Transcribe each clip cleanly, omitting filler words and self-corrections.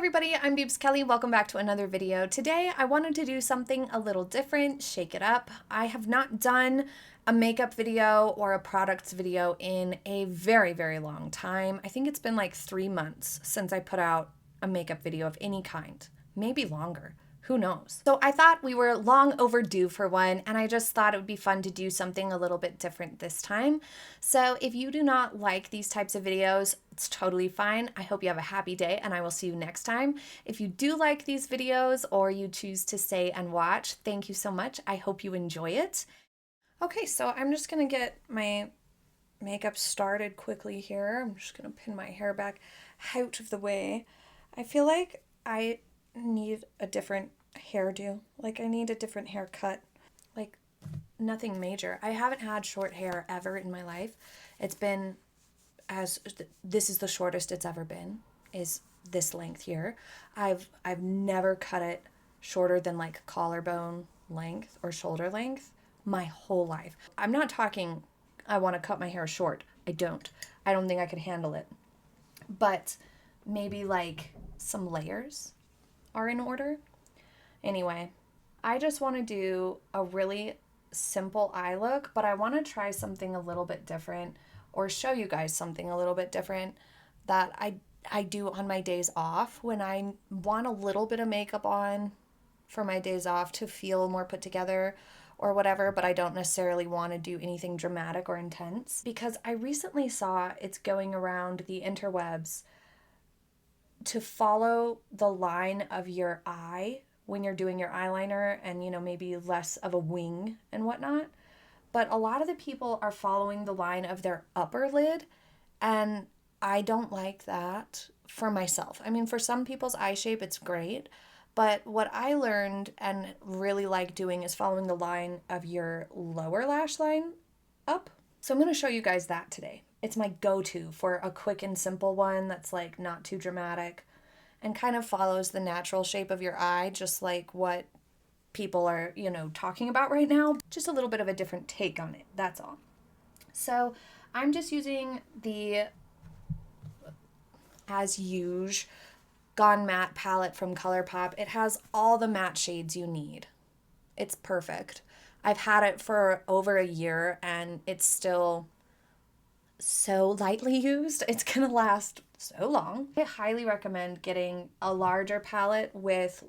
everybody, I'm Beebs Kelley. Welcome back to another video. Today I wanted to do something a little different, shake it up. I have not done a makeup video or a products video in a very, very long time. I think it's been like 3 months since I put out a makeup video of any kind, maybe longer. Who knows? So I thought we were long overdue for one, and I just thought it would be fun to do something a little bit different this time. So if you do not like these types of videos, it's totally fine. I hope you have a happy day, and I will see you next time. If you do like these videos or you choose to stay and watch, thank you so much. I hope you enjoy it. Okay, so I'm just gonna get my makeup started quickly here. I'm just gonna pin my hair back out of the way. I feel like I need a different hairdo. Like I need a different haircut. Like nothing major. I haven't had short hair ever in my life. It's been this is the shortest it's ever been, is this length here. I've never cut it shorter than like collarbone length or shoulder length my whole life. I'm not talking I want to cut my hair short. I don't think I could handle it. But maybe like some layers are in order. Anyway, I just want to do a really simple eye look, but I want to try something a little bit different or show you guys something a little bit different that I do on my days off when I want a little bit of makeup on for my days off to feel more put together or whatever, but I don't necessarily want to do anything dramatic or intense, because I recently saw it's going around the interwebs to follow the line of your eye when you're doing your eyeliner and, you know, maybe less of a wing and whatnot. But a lot of the people are following the line of their upper lid, and I don't like that for myself. I mean, for some people's eye shape, it's great. But what I learned and really like doing is following the line of your lower lash line up. So I'm going to show you guys that today. It's my go-to for a quick and simple one that's like not too dramatic and kind of follows the natural shape of your eye, just like what people are, you know, talking about right now. Just a little bit of a different take on it, that's all. So I'm just using the, as usual, Gone Matte palette from Colourpop. It has all the matte shades you need. It's perfect. I've had it for over a year and it's still so lightly used. It's gonna last so long. I highly recommend getting a larger palette with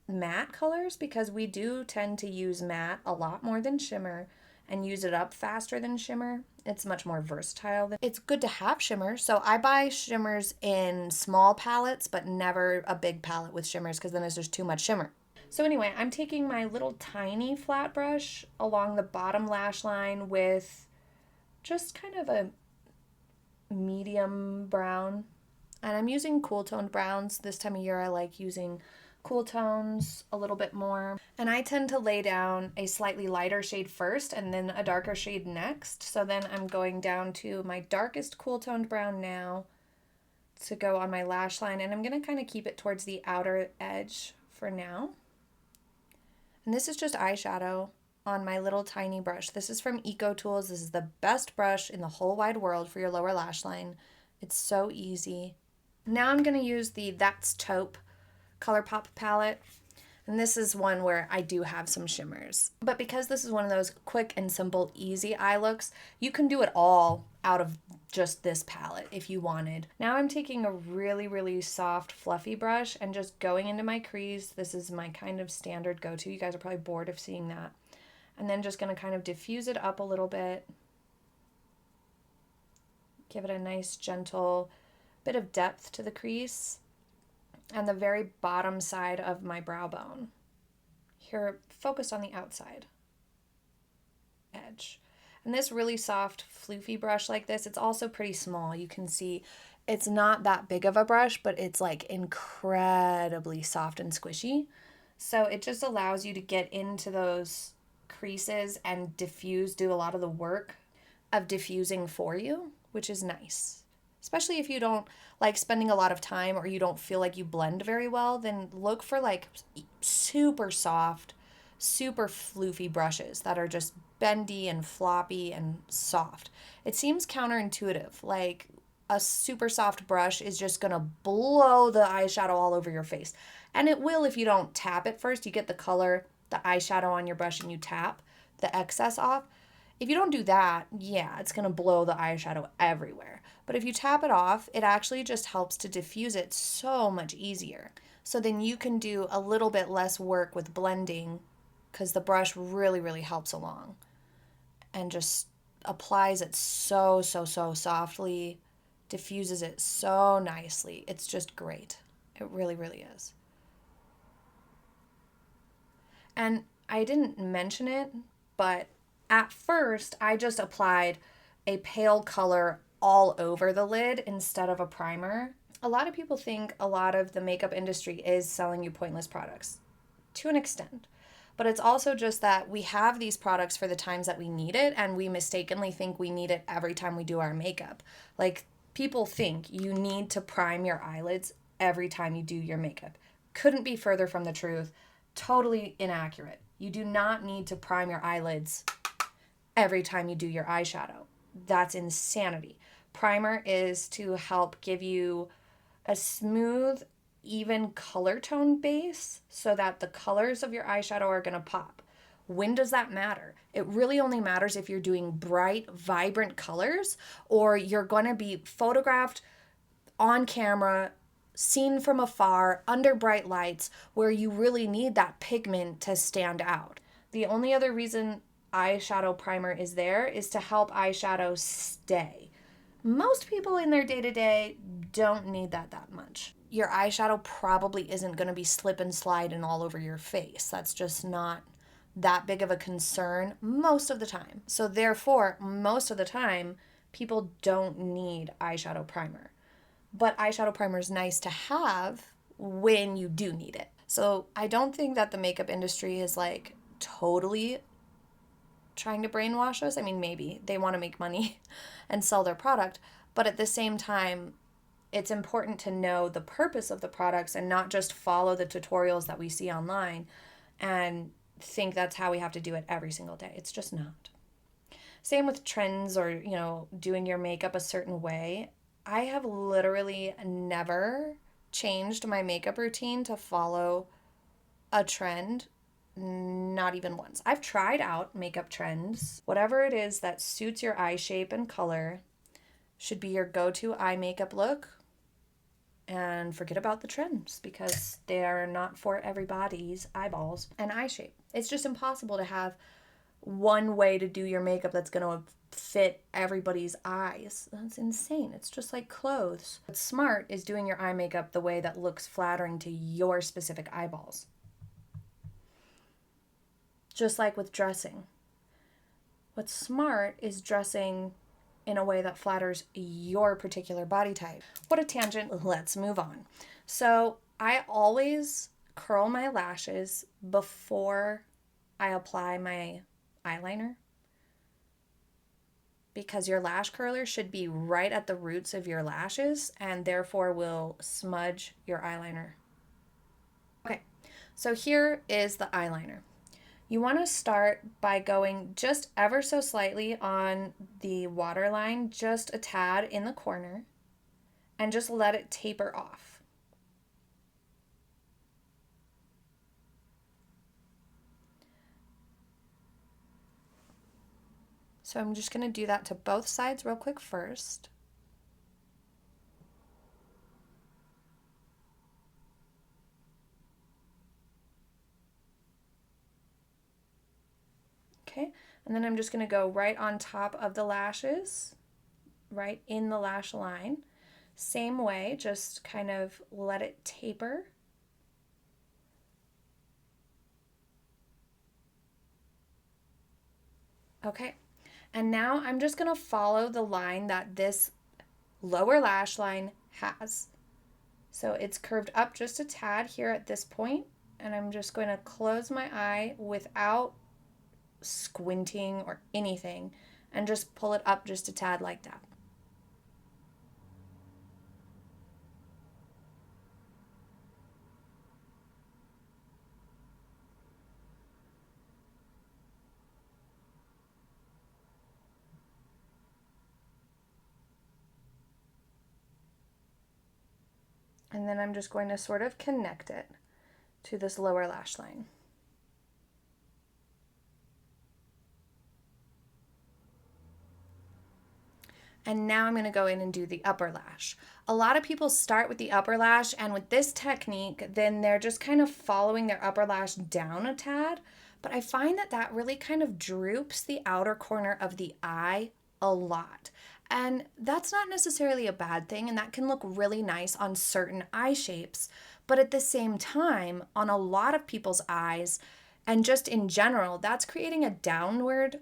matte colors, because we do tend to use matte a lot more than shimmer and use it up faster than shimmer. It's much more versatile. It's good to have shimmer, so I buy shimmers in small palettes, but never a big palette with shimmers, because then there's just too much shimmer. So anyway, I'm taking my little tiny flat brush along the bottom lash line with just kind of a medium brown, and I'm using cool toned browns. This time of year I like using cool tones a little bit more, and I tend to lay down a slightly lighter shade first and then a darker shade next. So then I'm going down to my darkest cool toned brown now to go on my lash line, and I'm going to kind of keep it towards the outer edge for now. And this is just eyeshadow on my little tiny brush. This is from Eco Tools. This is the best brush in the whole wide world for your lower lash line. It's so easy. Now I'm going to use the That's Taupe Colourpop palette, and this is one where I do have some shimmers. But because this is one of those quick and simple, easy eye looks, you can do it all out of just this palette if you wanted. Now I'm taking a really, really soft, fluffy brush and just going into my crease. This is my kind of standard go-to. You guys are probably bored of seeing that. And then just going to kind of diffuse it up a little bit. Give it a nice, gentle bit of depth to the crease and the very bottom side of my brow bone. Here, focus on the outside edge. And this really soft, floofy brush like this, it's also pretty small. You can see it's not that big of a brush, but it's like incredibly soft and squishy. So it just allows you to get into those creases and diffuse, do a lot of the work of diffusing for you, which is nice. Especially if you don't like spending a lot of time or you don't feel like you blend very well, then look for like super soft, super floofy brushes that are just bendy and floppy and soft. It seems counterintuitive. Like a super soft brush is just gonna blow the eyeshadow all over your face. And it will if you don't tap it first. You get the color, the eyeshadow on your brush and you tap the excess off. If you don't do that, yeah, it's gonna blow the eyeshadow everywhere. But if you tap it off, it actually just helps to diffuse it so much easier. So then you can do a little bit less work with blending because the brush really, really helps along and just applies it so softly, diffuses it so nicely. It's just great. It really, really is. And I didn't mention it, but at first I just applied a pale color all over the lid instead of a primer. A lot of people think a lot of the makeup industry is selling you pointless products to an extent. But it's also just that we have these products for the times that we need it, and we mistakenly think we need it every time we do our makeup. Like, people think you need to prime your eyelids every time you do your makeup. Couldn't be further from the truth. Totally inaccurate. You do not need to prime your eyelids every time you do your eyeshadow. That's insanity. Primer is to help give you a smooth, even color tone base so that the colors of your eyeshadow are going to pop. When does that matter? It really only matters if you're doing bright, vibrant colors or you're going to be photographed on camera, seen from afar, under bright lights, where you really need that pigment to stand out. The only other reason eyeshadow primer is there is to help eyeshadow stay. Most people in their day-to-day don't need that much. Your eyeshadow probably isn't going to be slip and sliding all over your face. That's just not that big of a concern most of the time. So therefore, most of the time, people don't need eyeshadow primer. But eyeshadow primer is nice to have when you do need it. So I don't think that the makeup industry is like totally trying to brainwash us. I mean, maybe they want to make money and sell their product, but at the same time, it's important to know the purpose of the products and not just follow the tutorials that we see online and think that's how we have to do it every single day. It's just not. Same with trends or, doing your makeup a certain way. I have literally never changed my makeup routine to follow a trend. Not even once. I've tried out makeup trends. Whatever it is that suits your eye shape and color should be your go-to eye makeup look. And forget about the trends because they are not for everybody's eyeballs and eye shape. It's just impossible to have one way to do your makeup that's going to fit everybody's eyes. That's insane. It's just like clothes. What's smart is doing your eye makeup the way that looks flattering to your specific eyeballs. Just like with dressing. What's smart is dressing in a way that flatters your particular body type. What a tangent. Let's move on. So I always curl my lashes before I apply my eyeliner because your lash curler should be right at the roots of your lashes and therefore will smudge your eyeliner. Okay, so here is the eyeliner. You want to start by going just ever so slightly on the waterline, just a tad in the corner, and just let it taper off. So I'm just going to do that to both sides real quick first. Okay, and then I'm just going to go right on top of the lashes, right in the lash line. Same way, just kind of let it taper. Okay, and now I'm just going to follow the line that this lower lash line has. So it's curved up just a tad here at this point, and I'm just going to close my eye without squinting or anything and just pull it up just a tad like that. And then I'm just going to sort of connect it to this lower lash line. And now I'm going to go in and do the upper lash. A lot of people start with the upper lash, and with this technique, then they're just kind of following their upper lash down a tad. But I find that that really kind of droops the outer corner of the eye a lot. And that's not necessarily a bad thing, and that can look really nice on certain eye shapes. But at the same time, on a lot of people's eyes, and just in general, that's creating a downward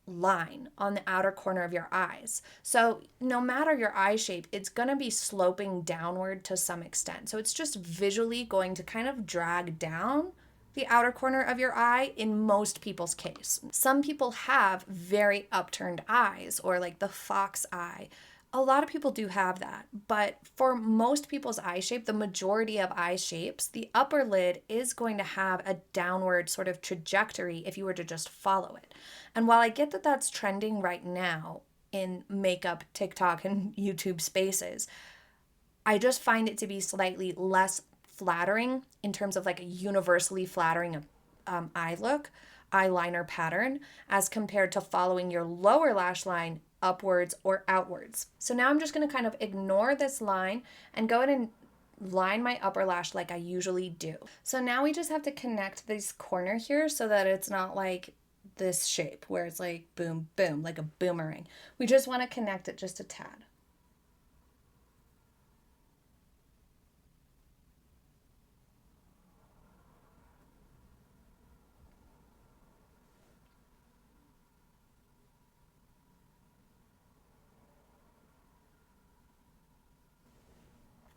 line on the outer corner of your eyes. So no matter your eye shape, it's going to be sloping downward to some extent. So it's just visually going to kind of drag down the outer corner of your eye in most people's case. Some people have very upturned eyes, or like the fox eye. A lot of people do have that, but for most people's eye shape, the majority of eye shapes, the upper lid is going to have a downward sort of trajectory if you were to just follow it. And while I get that that's trending right now in makeup, TikTok, and YouTube spaces, I just find it to be slightly less flattering in terms of like a universally flattering eye look, eyeliner pattern, as compared to following your lower lash line upwards or outwards. So now I'm just going to kind of ignore this line and go ahead and line my upper lash like I usually do. So now we just have to connect this corner here so that it's not like this shape where it's like boom, boom, like a boomerang. We just want to connect it just a tad.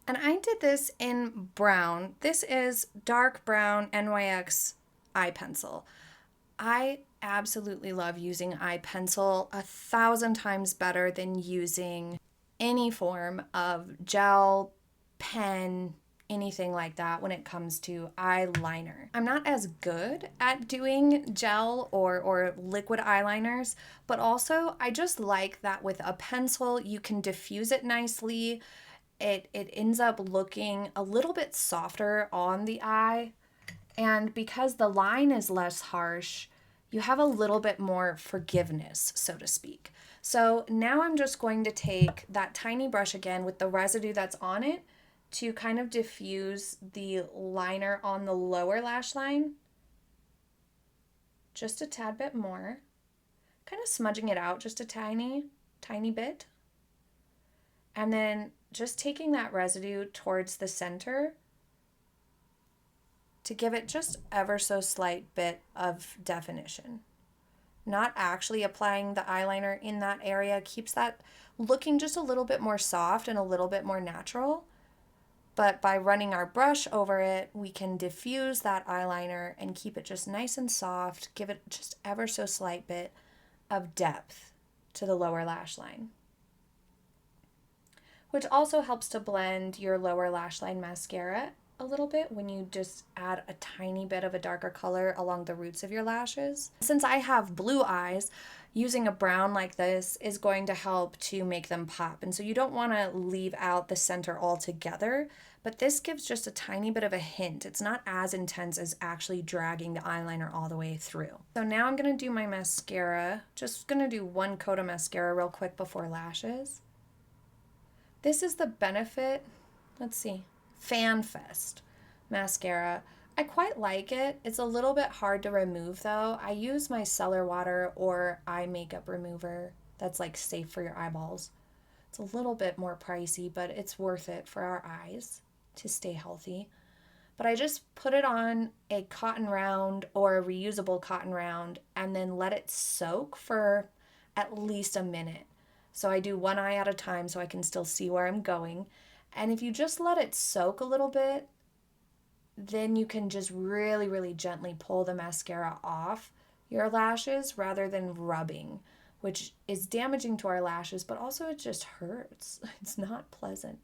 And I did this in brown. This is dark brown NYX eye pencil. I absolutely love using eye pencil 1,000 times better than using any form of gel, pen, anything like that when it comes to eyeliner. I'm not as good at doing gel or liquid eyeliners, but also I just like that with a pencil you can diffuse it nicely. It ends up looking a little bit softer on the eye. And because the line is less harsh, you have a little bit more forgiveness, so to speak. So now I'm just going to take that tiny brush again with the residue that's on it to kind of diffuse the liner on the lower lash line. Just a tad bit more. Kind of smudging it out just a tiny bit. And then just taking that residue towards the center to give it just ever so slight bit of definition. Not actually applying the eyeliner in that area keeps that looking just a little bit more soft and a little bit more natural. But by running our brush over it, we can diffuse that eyeliner and keep it just nice and soft, give it just ever so slight bit of depth to the lower lash line, which also helps to blend your lower lash line mascara a little bit when you just add a tiny bit of a darker color along the roots of your lashes. Since I have blue eyes, using a brown like this is going to help to make them pop. And so you don't want to leave out the center altogether, but this gives just a tiny bit of a hint. It's not as intense as actually dragging the eyeliner all the way through. So now I'm going to do my mascara. Just going to do one coat of mascara real quick before lashes. This is the Benefit, let's see, Fan Fest mascara. I quite like it. It's a little bit hard to remove though. I use my cellar water or eye makeup remover that's like safe for your eyeballs. It's a little bit more pricey, but it's worth it for our eyes to stay healthy. But I just put it on a cotton round or a reusable cotton round and then let it soak for at least a minute. So I do one eye at a time so I can still see where I'm going. And if you just let it soak a little bit, then you can just really, really gently pull the mascara off your lashes rather than rubbing, which is damaging to our lashes, but also it just hurts. It's not pleasant.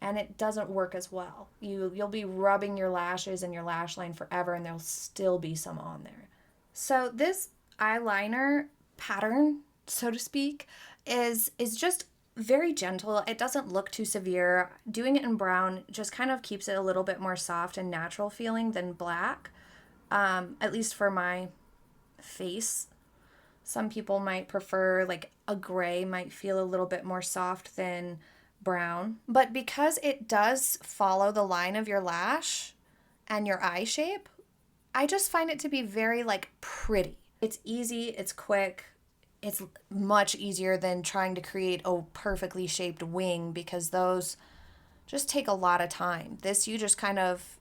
And it doesn't work as well. You'll be rubbing your lashes and your lash line forever and there'll still be some on there. So this eyeliner pattern, so to speak, is just very gentle. It doesn't look too severe. Doing it in brown just kind of keeps it a little bit more soft and natural feeling than black, at least for my face. Some people might prefer like a gray might feel a little bit more soft than brown. But because it does follow the line of your lash and your eye shape, I just find it to be very like pretty. It's easy, it's quick. It's much easier than trying to create a perfectly shaped wing because those just take a lot of time. This, you just kind of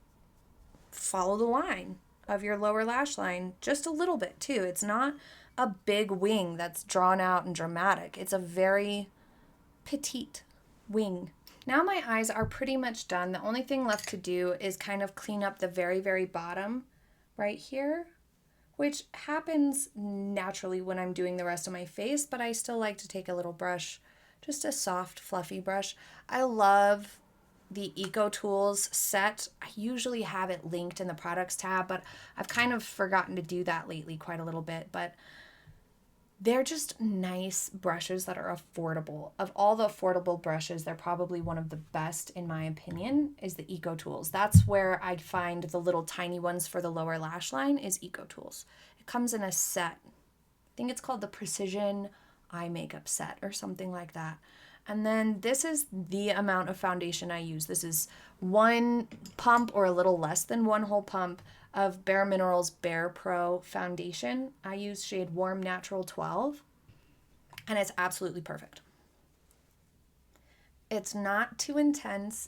follow the line of your lower lash line just a little bit too. It's not a big wing that's drawn out and dramatic. It's a very petite wing. Now my eyes are pretty much done. The only thing left to do is kind of clean up the very, very bottom right here, which happens naturally when I'm doing the rest of my face, but I still like to take a little brush, just a soft, fluffy brush. I love the Eco Tools set. I usually have it linked in the products tab, but I've kind of forgotten to do that lately quite a little bit, but they're just nice brushes that are affordable. Of all the affordable brushes, they're probably one of the best, in my opinion, is the Eco Tools. That's where I find the little tiny ones for the lower lash line is Eco Tools. It comes in a set. I think it's called the Precision Eye Makeup Set or something like that. And then this is the amount of foundation I use. This is 1 pump or a little less than 1 whole pump of Bare Minerals BarePro foundation. I use shade Warm Natural 12, and it's absolutely perfect. It's not too intense.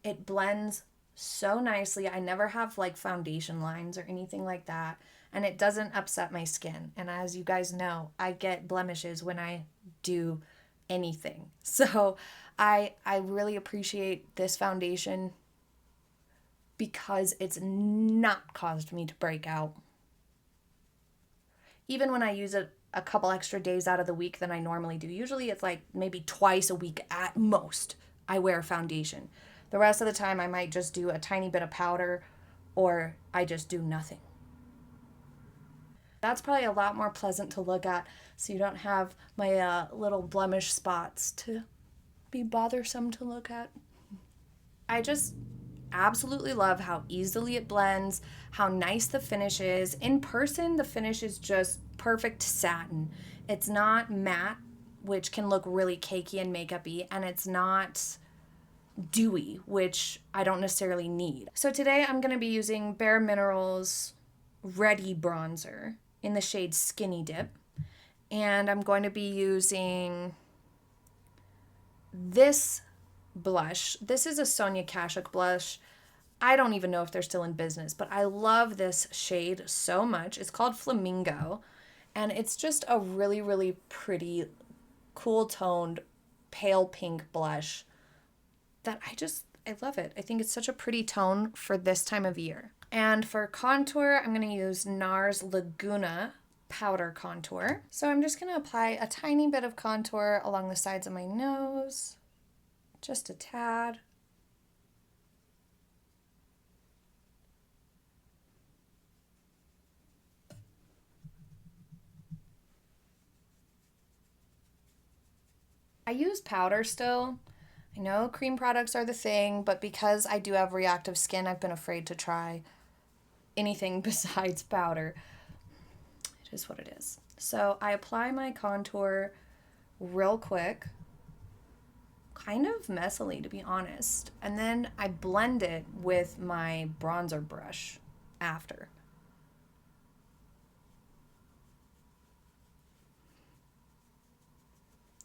It blends so nicely. I never have like foundation lines or anything like that, and it doesn't upset my skin. And as you guys know, I get blemishes when I do anything. So I really appreciate this foundation because it's not caused me to break out. Even when I use it a couple extra days out of the week than I normally do. Usually it's like maybe twice a week at most I wear foundation. The rest of the time I might just do a tiny bit of powder or I just do nothing. That's probably a lot more pleasant to look at so you don't have my little blemish spots to be bothersome to look at. I just absolutely love how easily it blends, how nice the finish is. In person, the finish is just perfect satin. It's not matte, which can look really cakey and makeup-y, and it's not dewy, which I don't necessarily need. So today I'm going to be using Bare Minerals Ready Bronzer in the shade Skinny Dip, and I'm going to be using this blush. This is a Sonia Kashuk blush. I don't even know if they're still in business, but I love this shade so much. It's called Flamingo, and it's just a really, really pretty, cool toned, pale pink blush that I love it. I think it's such a pretty tone for this time of year. And for contour, I'm going to use NARS Laguna powder contour. So I'm just going to apply a tiny bit of contour along the sides of my nose, just a tad. I use powder still. I know cream products are the thing, but because I do have reactive skin, I've been afraid to try anything besides powder. It is what it is. So I apply my contour real quick, kind of messily to be honest, and then I blend it with my bronzer brush after.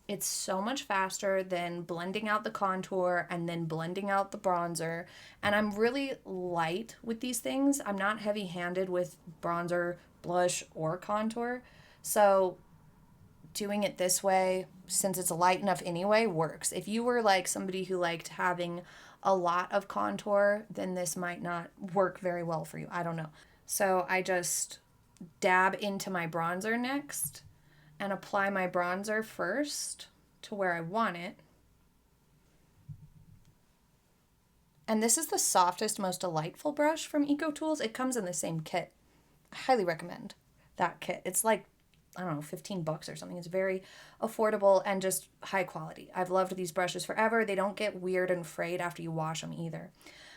It's so much faster than blending out the contour and then blending out the bronzer. And I'm really light with these things. I'm not heavy-handed with bronzer, blush, or contour. So doing it this way, since it's light enough anyway, works. If you were like somebody who liked having a lot of contour, then this might not work very well for you. I don't know. So I just dab into my bronzer next and apply my bronzer first to where I want it. And this is the softest, most delightful brush from Eco Tools. It comes in the same kit. I highly recommend that kit. It's like I don't know, 15 bucks or something. It's very affordable and just high quality. I've loved these brushes forever. They don't get weird and frayed after you wash them either.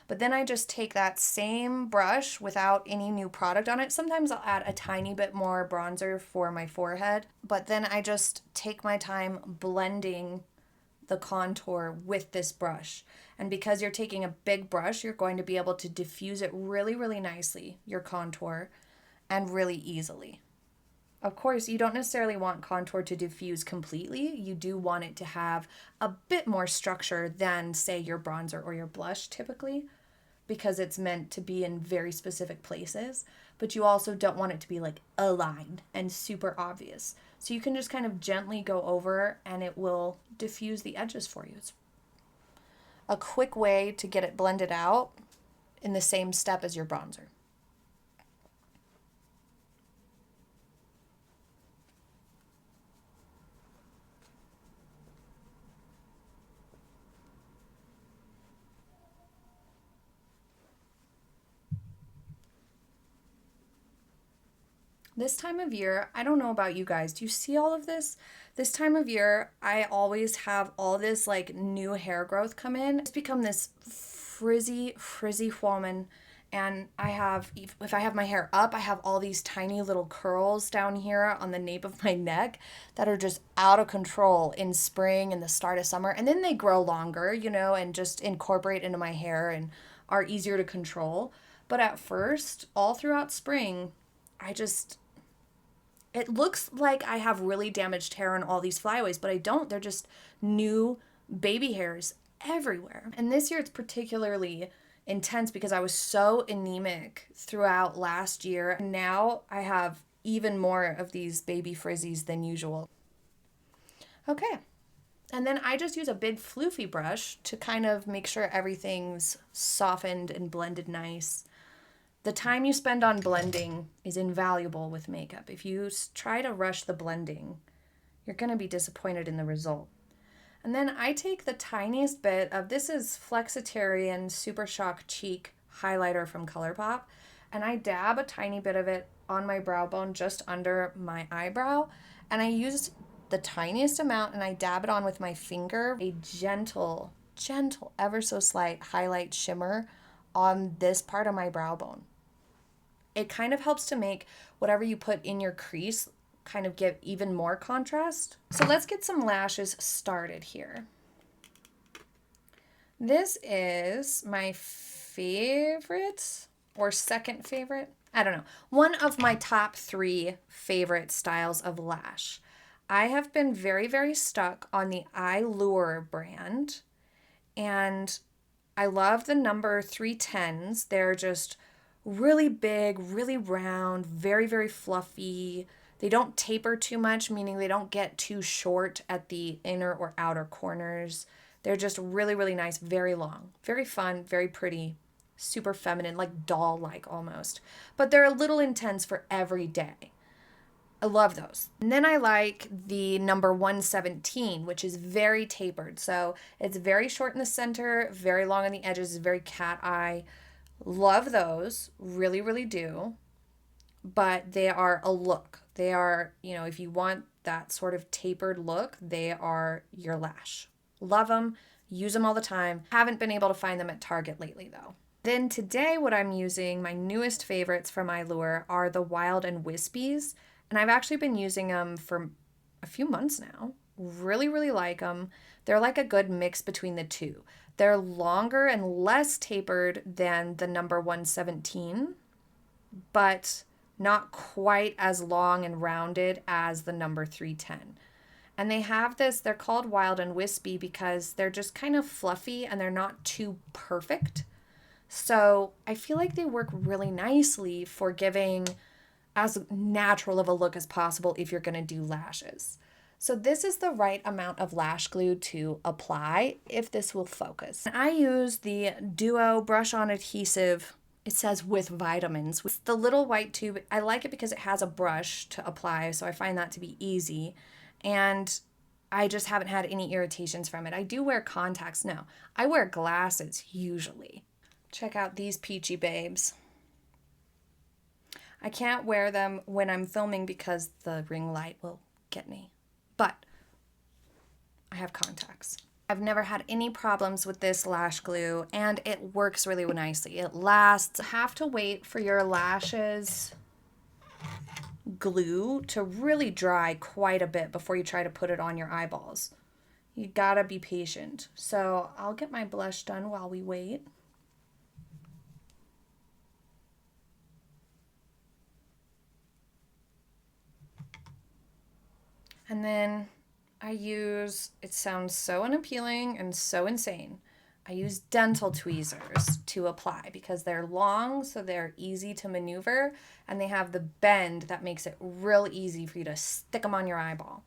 But then I just take that same brush without any new product on it. Sometimes I'll add a tiny bit more bronzer for my forehead, but then I just take my time blending the contour with this brush. And because you're taking a big brush, you're going to be able to diffuse it really, really nicely, your contour, and really easily. Of course, you don't necessarily want contour to diffuse completely. You do want it to have a bit more structure than, say, your bronzer or your blush typically, because it's meant to be in very specific places. But you also don't want it to be like a line and super obvious. So you can just kind of gently go over and it will diffuse the edges for you. It's a quick way to get it blended out in the same step as your bronzer. This time of year, I don't know about you guys. Do you see all of this? This time of year, I always have all this like new hair growth come in. It's become this frizzy woman. And I have, if I have my hair up, I have all these tiny little curls down here on the nape of my neck that are just out of control in spring and the start of summer. And then they grow longer, you know, and just incorporate into my hair and are easier to control. But at first, all throughout spring, it looks like I have really damaged hair on all these flyaways, but I don't. They're just new baby hairs everywhere. And this year it's particularly intense because I was so anemic throughout last year. Now I have even more of these baby frizzies than usual. Okay. And then I just use a big floofy brush to kind of make sure everything's softened and blended nice. The time you spend on blending is invaluable with makeup. If you try to rush the blending, you're going to be disappointed in the result. And then I take the tiniest bit of, this is Flexitarian Super Shock Cheek highlighter from Colourpop, and I dab a tiny bit of it on my brow bone just under my eyebrow, and I use the tiniest amount and I dab it on with my finger, a gentle, ever so slight highlight shimmer on this part of my brow bone. It kind of helps to make whatever you put in your crease kind of give even more contrast. So let's get some lashes started here. This is my favorite or second favorite, I don't know, one of my top 3 favorite styles of lash. I have been very, very stuck on the Eyelure brand, and I love the number 310s. They're just really big, really round, very, very fluffy. They don't taper too much, meaning they don't get too short at the inner or outer corners. They're just really, really nice, very long, very fun, very pretty, super feminine, like doll-like almost. But they're a little intense for every day. I love those. And then I like the number 117, which is very tapered. So it's very short in the center, very long on the edges, very cat eye. Love those, really, really do. But they are a look. They are, you know, if you want that sort of tapered look, they are your lash. Love them, use them all the time. Haven't been able to find them at Target lately though. Then today what I'm using, my newest favorites from Eyelure, are the Wild and Wispies. And I've actually been using them for a few months now. Really, really like them. They're like a good mix between the two. They're longer and less tapered than the number 117, but not quite as long and rounded as the number 310. And they have this, they're called Wild and Wispy because they're just kind of fluffy and they're not too perfect. So I feel like they work really nicely for giving as natural of a look as possible if you're going to do lashes. So this is the right amount of lash glue to apply if this will focus. I use the Duo brush on adhesive. It says with vitamins. With the little white tube, I like it because it has a brush to apply, so I find that to be easy. And I just haven't had any irritations from it. I do wear contacts now. I wear glasses usually. Check out these peachy babes. I can't wear them when I'm filming because the ring light will get me. But I have contacts. I've never had any problems with this lash glue, and it works really nicely. It lasts. You have to wait for your lashes glue to really dry quite a bit before you try to put it on your eyeballs. You gotta be patient. So I'll get my blush done while we wait. And then I use, it sounds so unappealing and so insane, I use dental tweezers to apply because they're long, so they're easy to maneuver, and they have the bend that makes it real easy for you to stick them on your eyeball.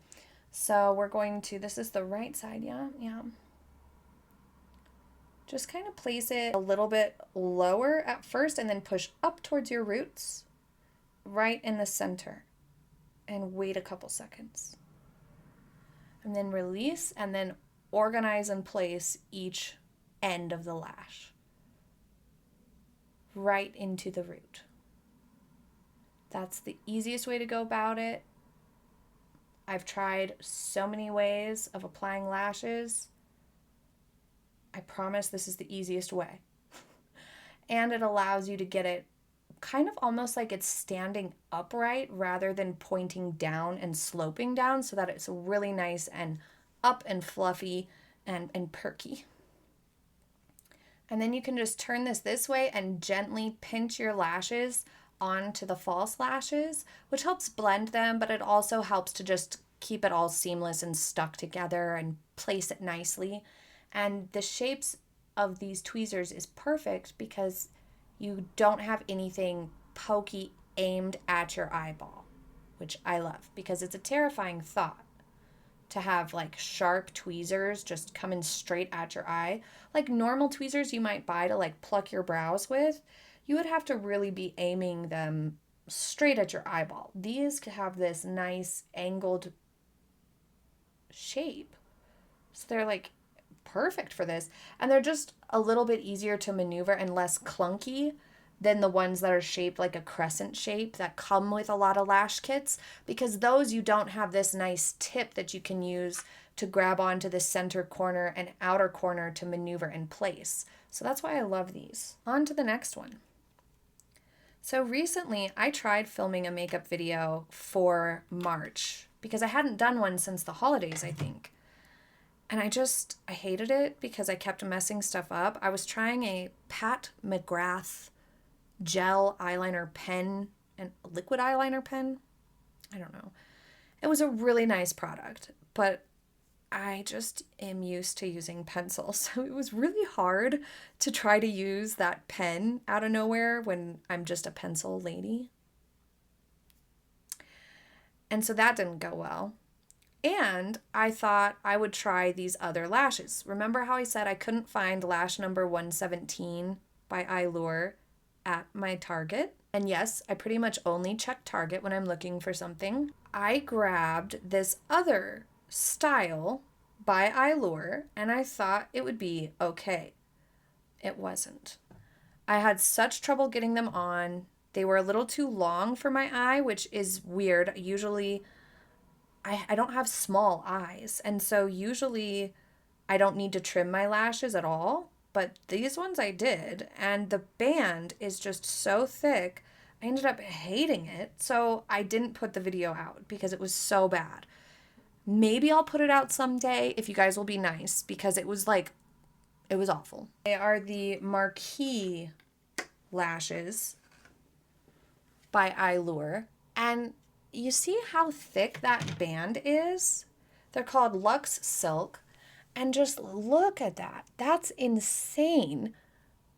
So we're going to, this is the right side, yeah. Just kind of place it a little bit lower at first and then push up towards your roots, right in the center, and wait a couple seconds. And then release, and then organize and place each end of the lash right into the root. That's the easiest way to go about it. I've tried so many ways of applying lashes. I promise this is the easiest way. And it allows you to get it kind of almost like it's standing upright rather than pointing down and sloping down, so that it's really nice and up and fluffy and perky. And then you can just turn this way and gently pinch your lashes onto the false lashes, which helps blend them, but it also helps to just keep it all seamless and stuck together and place it nicely. And the shapes of these tweezers is perfect because you don't have anything pokey aimed at your eyeball, which I love because it's a terrifying thought to have like sharp tweezers just coming straight at your eye. Like normal tweezers you might buy to like pluck your brows with, you would have to really be aiming them straight at your eyeball. These have this nice angled shape, so they're like perfect for this, and they're just a little bit easier to maneuver and less clunky than the ones that are shaped like a crescent shape that come with a lot of lash kits, because those you don't have this nice tip that you can use to grab onto the center corner and outer corner to maneuver in place. So that's why I love these. On to the next one. So recently I tried filming a makeup video for March because I hadn't done one since the holidays, I think. And I hated it because I kept messing stuff up. I was trying a Pat McGrath gel eyeliner pen and liquid eyeliner pen. I don't know. It was a really nice product, but I just am used to using pencils. So it was really hard to try to use that pen out of nowhere when I'm just a pencil lady. And so that didn't go well. And I thought I would try these other lashes. Remember how I said I couldn't find lash number 117 by Eyelure at my Target? And yes, I pretty much only check Target when I'm looking for something. I grabbed this other style by Eyelure and I thought it would be okay. It wasn't. I had such trouble getting them on. They were a little too long for my eye, which is weird. Usually I don't have small eyes, and so usually I don't need to trim my lashes at all, but these ones I did, and the band is just so thick, I ended up hating it, so I didn't put the video out because it was so bad. Maybe I'll put it out someday if you guys will be nice, because it was awful. They are the Marquee lashes by Eyelure, and you see how thick that band is? They're called Luxe Silk. And just look at that. That's insane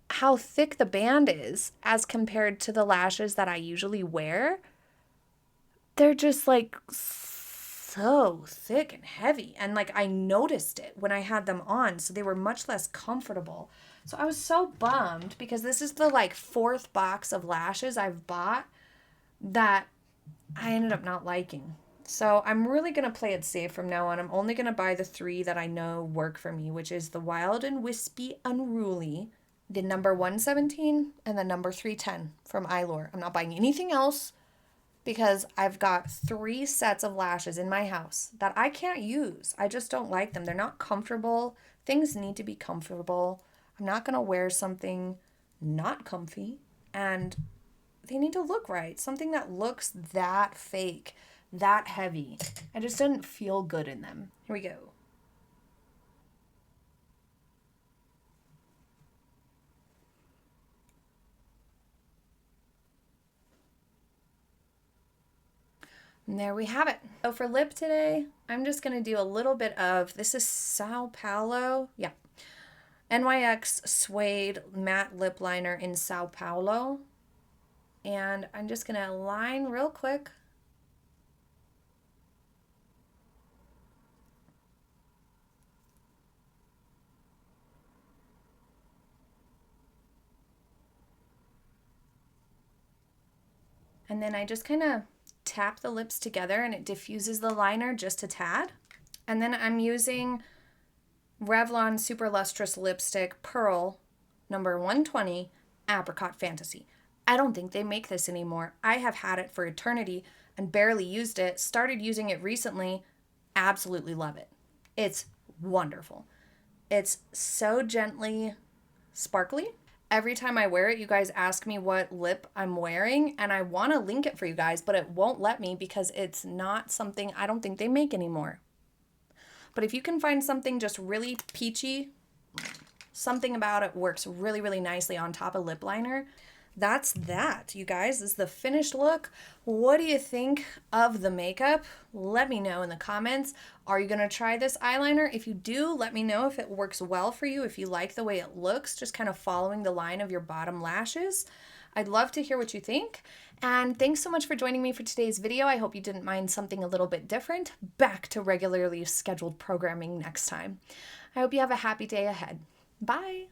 how thick the band is as compared to the lashes that I usually wear. They're just like so thick and heavy. And like I noticed it when I had them on. So they were much less comfortable. So I was so bummed because this is the like 4th box of lashes I've bought that I ended up not liking. So I'm really going to play it safe from now on. I'm only going to buy the 3 that I know work for me, which is the Wild and Wispy Unruly the number 117 and the number 310 from Eyelure. I'm not buying anything else because I've got 3 sets of lashes in my house that I can't use. I just don't like them. They're not comfortable. Things need to be comfortable. I'm not going to wear something not comfy, and they need to look right. Something that looks that fake, that heavy. I just didn't feel good in them. Here we go. And there we have it. So for lip today, I'm just going to do a little bit of, this is Sao Paulo. Yeah. NYX Suede Matte Lip Liner in Sao Paulo. And I'm just going to line real quick. And then I just kind of tap the lips together and it diffuses the liner just a tad. And then I'm using Revlon Super Lustrous Lipstick Pearl number 120 Apricot Fantasy. I don't think they make this anymore. I have had it for eternity and barely used it. Started using it recently. Absolutely love it. It's wonderful. It's so gently sparkly. Every time I wear it, you guys ask me what lip I'm wearing, and I want to link it for you guys, but it won't let me because it's not something I don't think they make anymore. But if you can find something just really peachy, something about it works really, really nicely on top of lip liner. That's that, you guys. This is the finished look. What do you think of the makeup? Let me know in the comments. Are you going to try this eyeliner? If you do, let me know if it works well for you, if you like the way it looks, just kind of following the line of your bottom lashes. I'd love to hear what you think. And thanks so much for joining me for today's video. I hope you didn't mind something a little bit different. Back to regularly scheduled programming next time. I hope you have a happy day ahead. Bye.